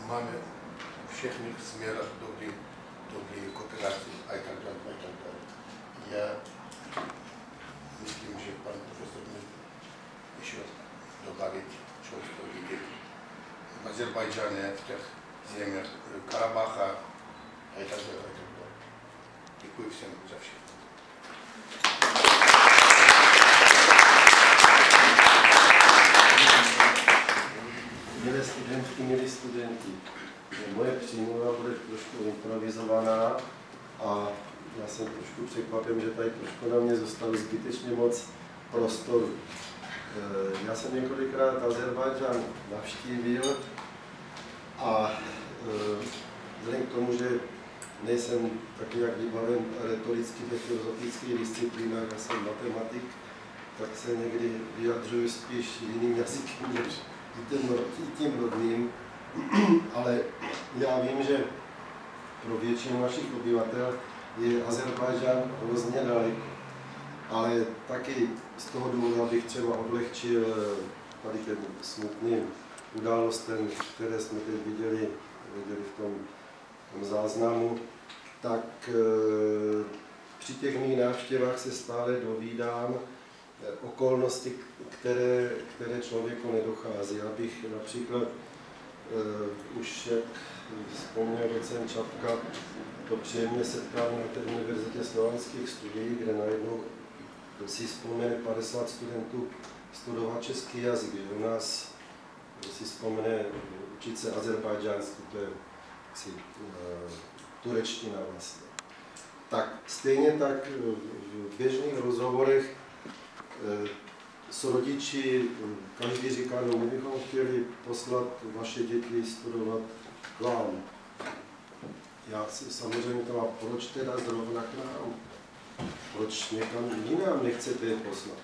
máme všechny směrech dobrý kooperaci a tak dále. Já myslím, že pan profesor může ještě dobavit, co to vidět v Azerbajdžáně, v těch zemích Karabacha a tak dále. Děkuji všem za všechno. Milí studenti, moje přímluva bude trošku improvizovaná a já jsem trošku překvapen, že tady trošku na mě zůstalo zbytečně moc prostoru. Já jsem několikrát Azerbajdžán navštívil a vzhledem k tomu, že nejsem tak nějak vybaven retoricky ve filozofických disciplínách, já jsem matematik, tak se někdy vyjadřuji spíš jiným jazykem než tím rodným, ale já vím, že pro většinu našich obyvatel je Azerbajdžán hrozně daleko, ale taky z toho důvodu, abych třeba odlehčil tady těm smutným událostem, které jsme teď viděli v tom záznamu, tak při těch mých návštěvách se stále dovídám okolnosti, které člověku nedochází. Abych například už, jak vzpomněl docent Čapka, to příjemně setkání na té univerzitě slovanských studií, kde najednou si vzpomene 50 studentů studovat český jazyk, že u nás si vzpomene učit se azerbajdžánsky, to je turečtina vlastně. Tak stejně tak v běžných rozhovorech s rodiči každý říká, no my bychom chtěli poslat vaše děti studovat k vám. Já si samozřejmě to mám, proč teda zrovna k nám? Proč někam jinam nechcete je poslat?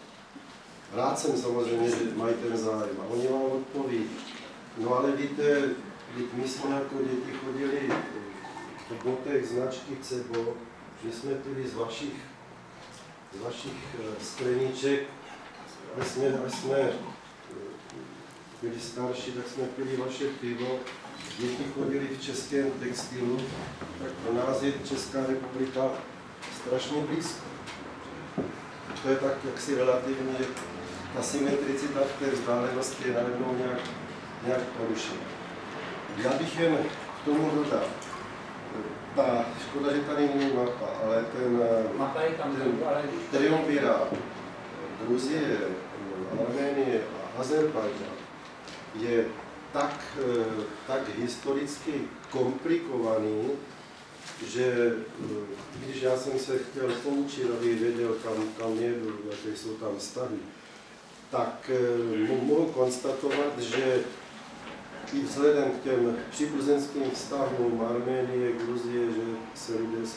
Rád jsem samozřejmě, že mají ten zájem a oni vám odpoví. No ale víte, my jsme jako děti chodili v botech značky Cebo, my jsme pili z vašich skleníček, až jsme byli starší, tak jsme pili vaše pivo, děti chodili v českém textilu, tak pro nás je Česká republika strašně blízko. To je tak jaksi relativně, ta symetricita v té vzdálenosti je najednou nějak porušena. Já bych jen k tomu dodal, ta škoda, že tady není mapa, ale ten triumvirát Gruzie, Arménie a Azerbajdžán je tak historicky komplikovaný, že když já jsem se chtěl poučit, abych věděl, kam jedu, jaké jsou tam vztahy, tak mohu konstatovat, že i vzhledem k těm příbuzenským vztahům Arménie, Gruzie, že se lidé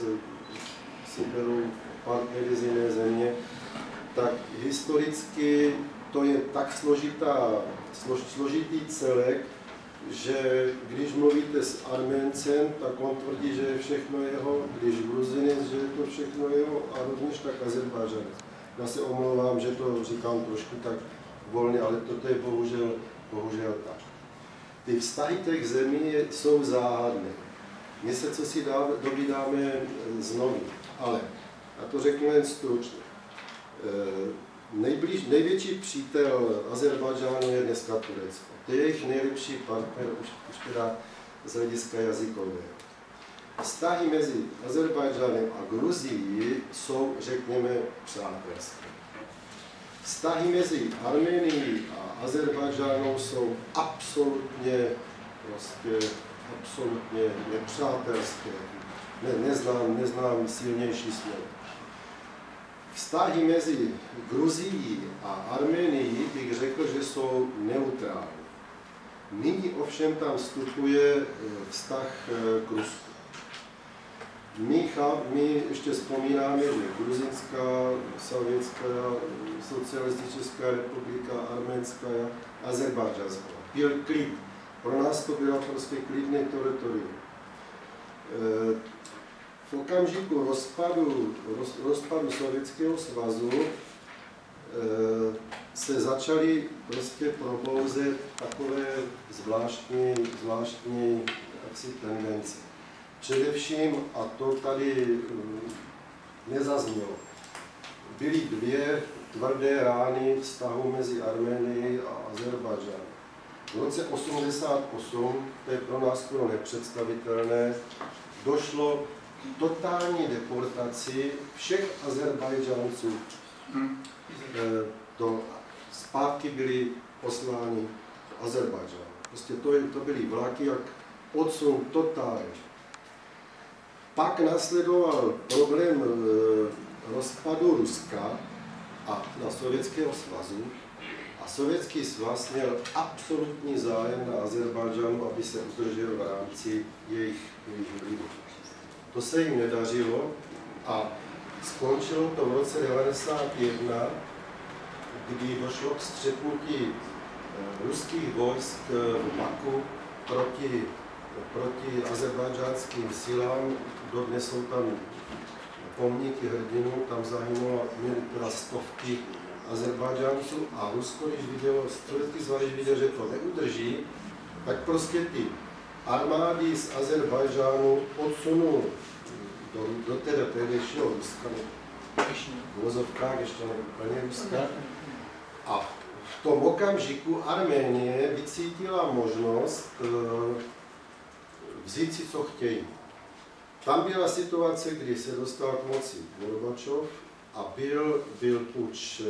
si berou partnery z jiné země, tak historicky to je tak složitý celek, že když mluvíte s Arméncem, tak on tvrdí, že je všechno jeho, když Gruzinec, že je to všechno jeho a rovněž tak Azerbajdžanec. Já se omlouvám, že to říkám trošku tak volně, ale toto je bohužel tak. Ty vztahy těch zemí jsou záhadné. My se co si dovídáme znovu, ale já to řeknu jen stručně. Největší přítel Azerbajdžánu je dneska Turecko. To je jejich nejlepší partner už teda z hlediska jazykového. Vztahy mezi Azerbajdžánem a Gruzií jsou, řekněme, přátelské. Vztahy mezi Arménií a Azerbajdžánem jsou absolutně nepřátelské. Neznám silnější slovo. Vztahy mezi Gruzií a Arménií bych řekl, že jsou neutrální. Nyní ovšem tam vstupuje vztah k Rusku. My ještě vzpomínáme, že Gruzinská, Sovětská, Socialistická republika, Arménská, Azerbajdžanská. Byl klid. Pro nás to bylo prostě klidné teritorium. V okamžiku rozpadu Sovětského svazu se začaly prostě probouzet takové zvláštní tendenci. Především, a to tady nezaznělo, byly dvě tvrdé rány vztahu mezi Arménií a Azerbajdžánem. V roce 1988, to je pro nás skoro nepředstavitelné, došlo k totální deportaci všech Azerbajdžánců. Zpátky byli posláni do Azerbajdžánu. Prostě to byly vlaky jak odsun totální. Pak následoval problém rozpadu Ruska a Sovětského svazu. A Sovětský svaz měl absolutní zájem na Azerbajdžánu, aby se udržel v rámci jejich vlivu. To se jim nedařilo a skončilo to v roce 1991, kdy došlo k střetnutí ruských vojsk v Baku proti azerbajdžánským silám. Dodnes jsou tam pomníky hrdinů, tam zahynulo teda stovky Azerbajdžánců a Rusko, Sovětský svaz, když viděl, že to neudrží, tak prostě ty armády z Azerbajdžánu odsunul do tehdejšího Ruska, v vozovkách ještě neúplně Ruska. A v tom okamžiku Arménie vycítila možnost vzít si, co chtějí. Tam byla situace, kdy se dostal k moci Gorbačov a byl puč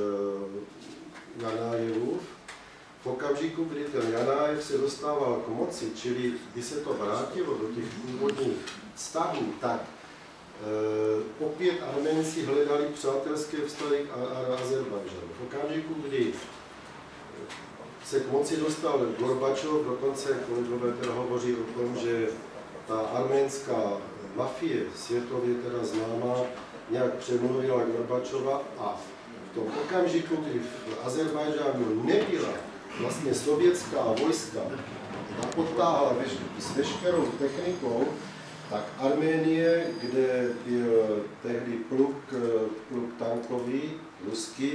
Janajevův. V okamžiku, kdy ten Janajev se dostával k moci, čili když se to vrátilo do těch původních vztahů, tak opět Arménci hledali přátelské vztahy k Azerbajdžánu. V okamžiku, kdy se k moci dostal Gorbačov, dokonce kolegové teda hovoří o tom, že ta arménská mafie, světově teda známá, nějak přemluvila Gorbačova a v tom okamžiku, kdy v Azerbajdžánu nebyla vlastně sovětská vojska, ta podtáhla s veškerou technikou, tak Arménie, kde byl tehdy pluk tankový, ruský,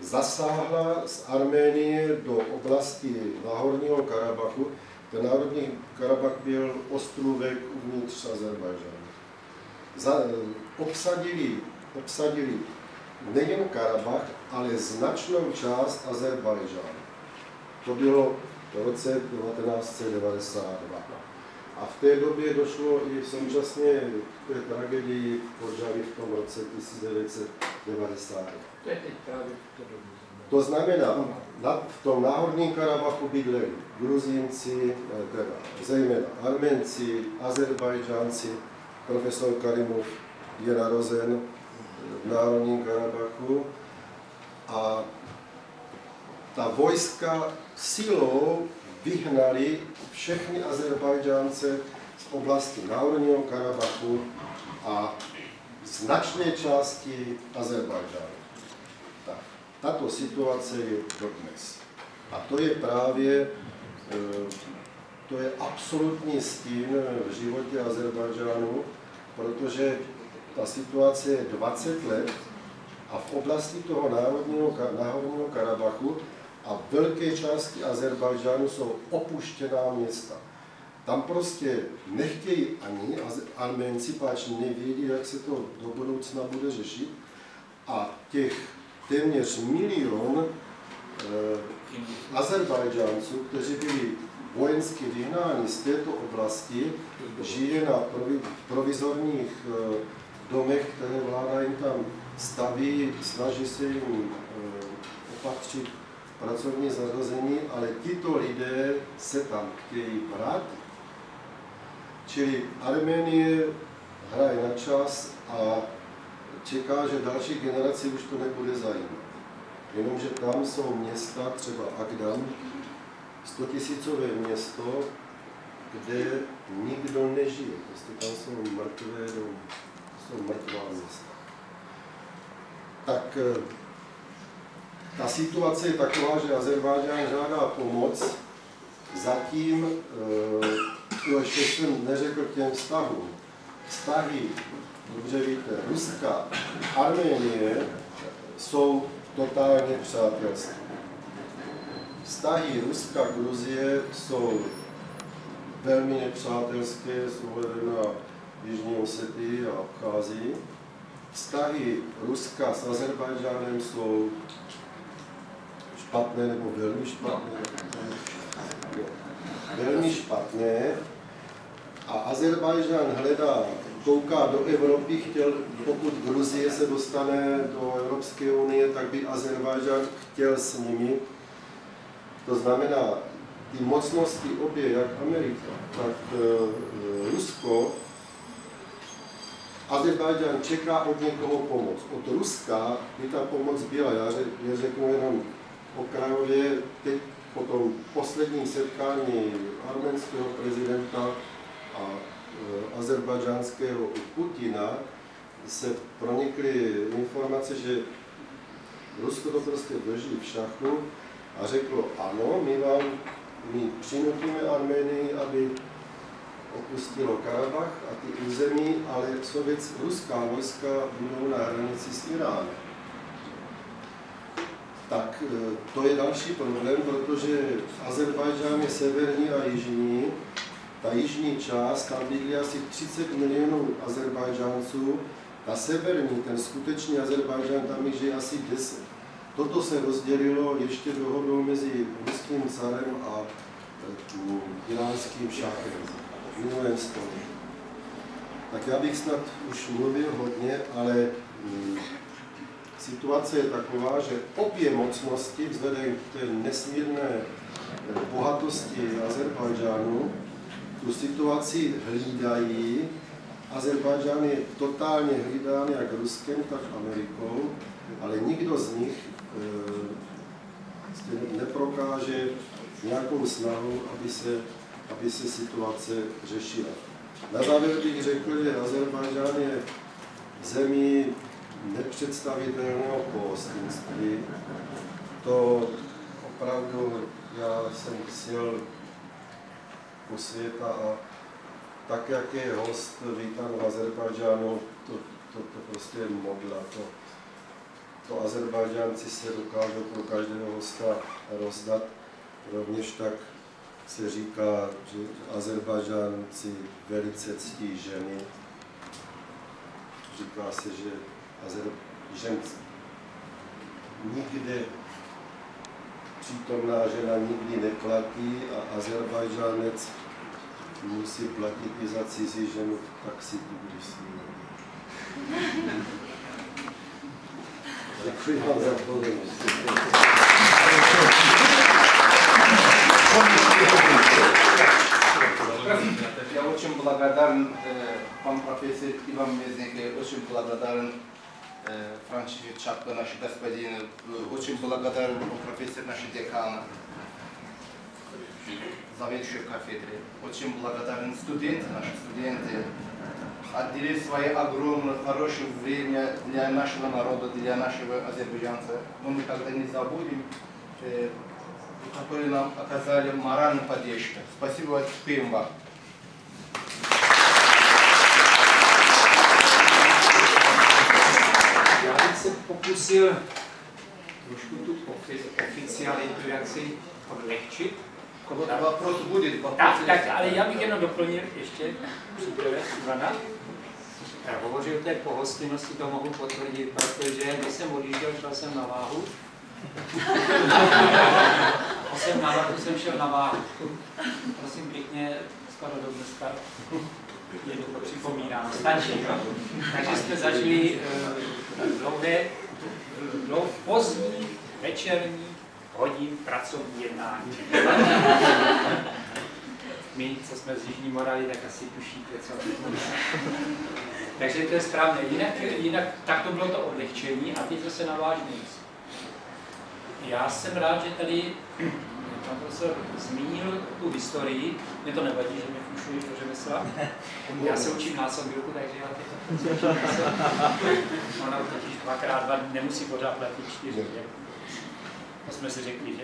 zasáhla z Arménie do oblasti Náhorního Karabachu. Ten Náhorní Karabach byl ostrůvek uvnitř Azerbajdžánu. Obsadili nejen Karabach, ale značnou část Azerbajdžánu. To bylo v roce 1992. A v té době došlo i současně k té tragédii požáry v tom roce 1990. To znamená, v tom Náhorním Karabachu bydleli Gruzínci, teda zejména Arménci, Azerbajdžánci. Profesor Karimov je narozen v Náhorním Karabachu a ta vojska silou vyhnali všechny Azerbajdžánce z oblasti Náhorního Karabachu a značné části Azerbajdžánu. Tato situace je dodnes. A to je právě, to je absolutní stín v životě Azerbajdžánu, protože ta situace je 20 let a v oblasti toho Náhorního Karabachu a velké části Azerbajdžánu jsou opuštěná města. Tam prostě nechtějí ani Arménci, páč nevědí, jak se to do budoucna bude řešit. A těch téměř 1 milion Azerbajdžánců, kteří byli vojensky vyhnáni z této oblasti, žije na provizorních domech, které vláda jim tam staví, snaží se jim opatřit pracovní zařazení, ale tito lidé se tam chtějí vrátit. Čili Arménie hraje na čas a čeká, že další generaci už to nebude zajímat. Jenomže tam jsou města, třeba Agdan, 100 000 město, kde nikdo nežije. Prostě tam jsou mrtvá města. Tak ta situace je taková, že Azerbajdžán žádá pomoc. Zatím, ještě jsem neřekl k těm vztahům. Vztahy, dobře víte, Ruska, Arménie jsou totálně přátelské. vztahy Ruska a Gruzie jsou velmi nepřátelské s ohledem na Jižní Osetii a Abcházii. Vztahy Ruska s Azerbajdžánem jsou špatné nebo velmi špatné. Velmi špatné. A Azerbajdžán kouká do Evropy, pokud Gruzie se dostane do Evropské unie, tak by Azerbajdžán chtěl s nimi. To znamená, ty mocnosti obě, jak Amerika, tak Rusko, Azerbajdžán čeká od někoho pomoc. Od Ruska by ta pomoc byla, já řeknu jenom okrajově, teď po tom posledním setkání arménského prezidenta a azerbajdžánského Putina se pronikly informace, že Rusko to prostě drží v šachu a řeklo, ano, my přinutíme Arménii, aby opustilo Karabach a ty území, ale ruská vojska budou na hranici s Iránem. Tak to je další problém, protože Azerbajdžán je severní a jižní. Ta jižní část, tam bydlí asi 30 milionů Azerbajdžánců, ta severní, ten skutečný Azerbajdžán, tam jich žije asi 10. Toto se rozdělilo ještě dohodou mezi ruským carem a iránským šachem v minulém století. Tak já bych snad už mluvil hodně, ale situace je taková, že obě mocnosti vzhledem k té nesmírné bohatosti Azerbajdžánu tu situaci hlídají. Azerbajdžán je totálně hlídán jak Ruskem, tak Amerikou, ale nikdo z nich neprokáže nějakou snahu, aby se situace řešila. Na závěr bych řekl, že Azerbajdžán je zemí nepředstavitelného pohostinství. To opravdu, já jsem sjel po světa a tak, jak je host vítán v Azerbajdžánu, to prostě je modla. To Azerbajdžánci se dokážou pro každého hosta rozdat. Rovněž tak se říká, že Azerbajdžánci velice ctí ženy. Říká se, že žen nikde přítomná žena nikdy neplatí a Azerbajdžánec musí platit i za cizí ženu v taxiku, když si děkuji vám za pozornost. Я очень благодарен вам, профессор Иван Мезник, очень благодарен Франчисе Чапко, нашей господину, очень благодарен профессор нашей декана, заведующей кафедры, очень благодарен наши студенты, отделили свое огромное, хорошее время для нашего народа, для нашего азербайджанца. Мы никогда не забудем, которые нам оказали моральную поддержку. Спасибо вам. Já bych se pokusil trošku tu oficialitu jaksi odlehčit. Вопрос будет. Tak, ale já bych jenom doplnil ještě příklad Ivana. Hovořil o té pohostinnosti, to mohu potvrdit, protože když jsem odjížděl, šel jsem na váhu. 8 návrhů jsem šel na váhu. Prosím pěkně, skoro do dneska je to připomínám, stačí. Takže jsme zažili pozdní večerní hodin pracovní jednání. My, co jsme z Jižní Moravy, tak asi tušíte, co to. Takže to je správné. Jinak tak to bylo to odlehčení a teď zase na vážnost. Já jsem rád, že tady pan profesor zmínil tu historii. Mně to nevadí, že mě fušují do řemesla. Já se učím násobilku, takže já teď ona totiž 2x2 nemusí pořád platit 4. To jsme si řekli, že?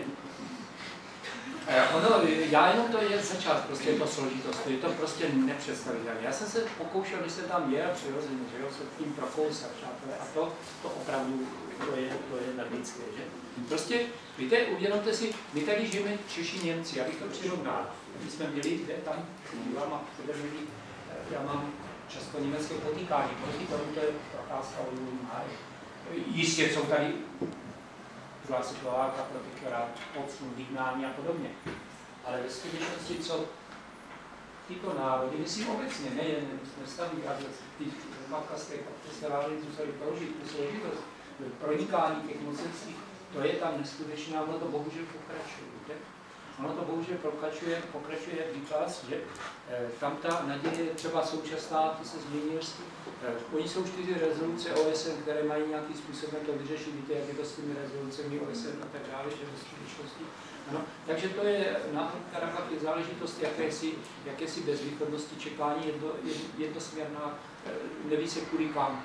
Já jenom to je začát, prostě je to složitost, je to prostě nepředstavitelné. Já jsem se pokoušel, když jsem tam jel přirozeně, že jo, se tím prokousat, přátelé, a to opravdu, to je nervické, že? Prostě, víte, uvědomte si, my tady žijeme Češi, Němci, já bych to přirovnal. My jsme měli, kde tam, já mám česko-německé potýkání, proti tomu to je procházka jistě jsou tady druhá světová válka, protektorát, odsun, vyhnání a podobně. Ale ve skutečnosti, co tyto národy, myslím obecně, nejen staví, ale ty kavkazské národy museli prožít tu složitost, pronikání těch mocenství, to je tam neskutečné a ono to bohužel pokračuje. Víte? Ono to bohužel pokračuje jak výklad, že tam ta naděje, třeba současná, ty se změní, oni jsou 4 rezoluce OSN, které mají nějakým způsobem to vyřešit, víte, jak je to s těmi rezolucemi OSN a tak dále, že ve skutečnosti. Ano, takže to je na Karabach je záležitost jakési bezvýchodnosti čekání, jednosměrná, neví se kudy kam.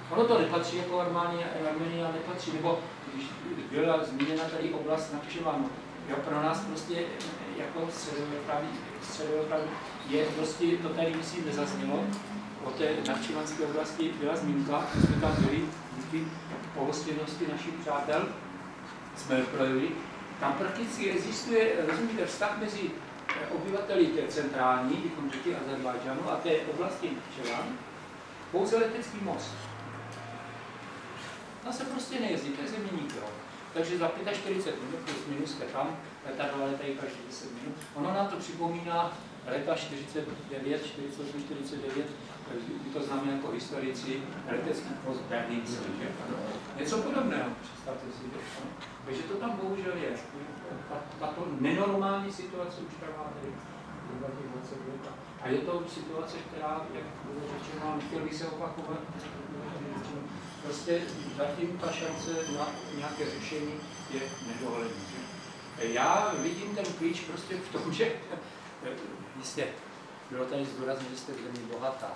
Ono to nepatří jako Arménia nepatří, nebo když byla zmíněna tady oblast Nakhčevan, jo, pro nás prostě jako středoevropy je prostě, to tady myslím nezaznělo, o té Nakhčevanské oblasti byla zmínka, že jsme tam byli díky pohostinnosti našich přátel, jsme projeli. Tam prakticky existuje, rozumíte, vztah mezi obyvateli té centrální, bychom řekli Azerbajdžánu, a té oblasti Nakhčevan, pouze letecký most. Tam se prostě nejezdí, to je země nikdo. Takže za 45 minut plus minus jste tam, letadla letají každý 10 minut. Ono nám to připomíná leta 49, 48, 49, to znamená jako historici, letecký post Berlínský, že? Něco podobného, představte si. Takže to tam bohužel je. Tato nenormální situace už trvá tady 20 let. A je to situace, která, jak bylo řečeno, nechtěl bych se opakovat, prostě zatím ta šance na nějaké řešení je nedohledná. Já vidím ten klíč prostě v tom, že jistě bylo tady zdůrazněno, že jste v zemi bohatá.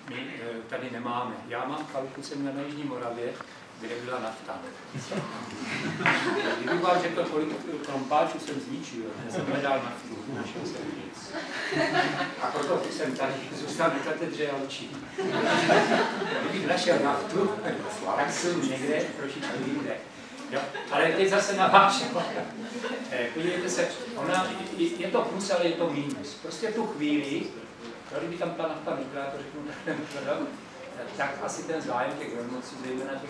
My tady nemáme. Já mám chalupu na Jižní Moravě, kde byla nafta. Kdybych vám řekl, kolik krompáčů jsem zničil, jsem hledal naftu, našel jsem nic. A proto jsem tady zůstal na katedře a učil. Kdybych našel naftu, tak jsem někde trošičku jinde. Jo? Ale teď zase navážu. Podívejte se, je to plus, ale je to minus. Prostě tu chvíli, kdyby tam ta nafta nebyla, to řeknu takhle, tak asi ten zájem těch velmocí, zejména těch